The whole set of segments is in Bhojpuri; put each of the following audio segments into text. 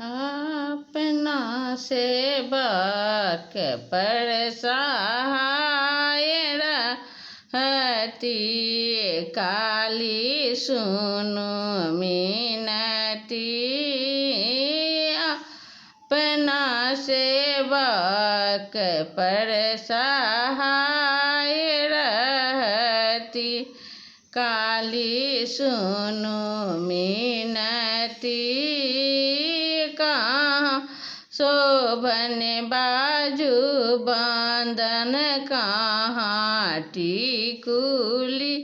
अपना सेवक पर सहाय रहती, काली सुनु मिनती। अपना सेवक पर सहाय रहती, काली सुनु मिनती। कहाँ शोभन बाजू बंदन, कहाँ टिकुली,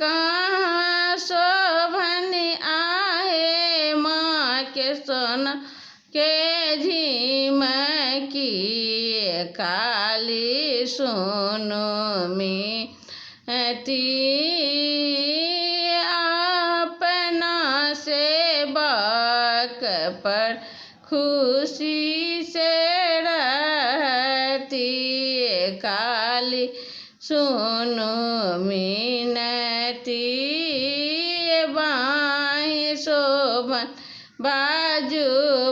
कहाँ शोभन आहे माँ के सोना के झिमकी, काली सुनु मिनती। अपना सेवक पर खुशी से रहती, काली सुनु मिनती। बाएं शोभन बाजू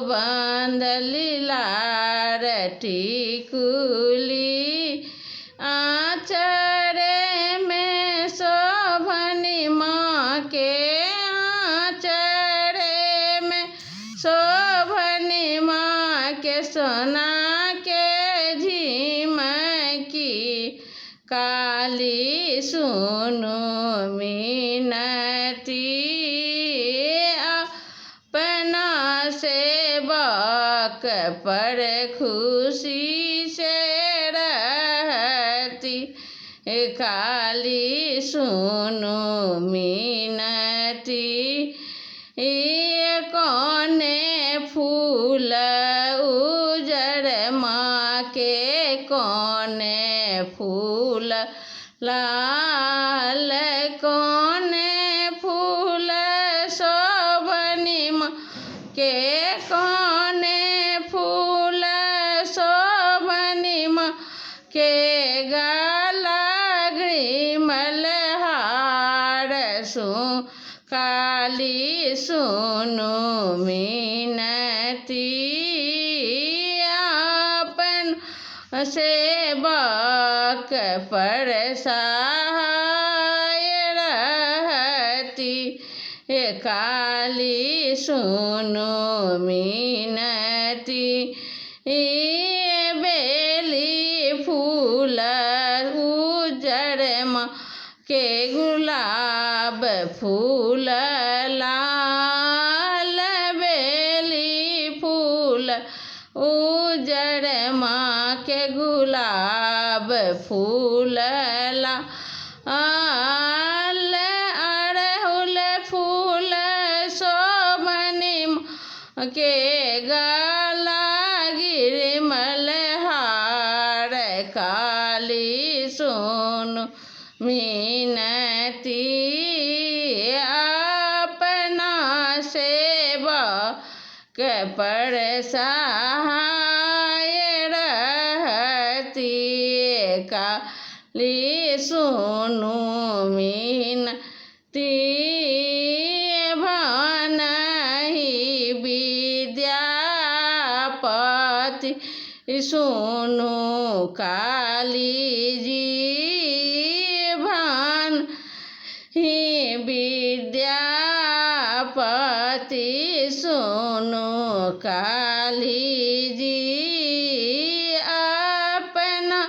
बंदल, लार टिकुली, आँचरे में शोभनी माँ के, आँचरे में शोभनी माँ के सोना के झिमकी, काली सुनु मिनती। अपना सेवक पर खुशी से रहती, काली सुनु मिनती। कौने फूल उजड़ माँ के, कौने फूल लाल, कौने फूल शोभनी माँ के, कौने फूल शोभनी माँ के, गला ग्रीमल हार सु, काली सुनु मिनती। अपन सेवक पर सहाय रहती, काली सुनु मिनती। बेली फूल उजड़ माँ के, गुलाब फूल लाल, बेली फूल उजड़ माँ के, गुलाब फूल लाल, अड़हुल फूल शोभनी माँ के, गला गिरमल हार, काली सुनु मिनती। अपना सेवक पर सहाय रहती, काली सुनु मिनती। भनहि विद्यापति सुनु काली जी, भनहि विद्यापति सुनु काली जी। अपना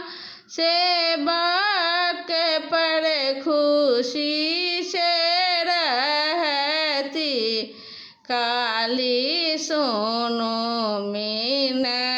सेवक पर खुशी से रहती, काली सुनु मिनती।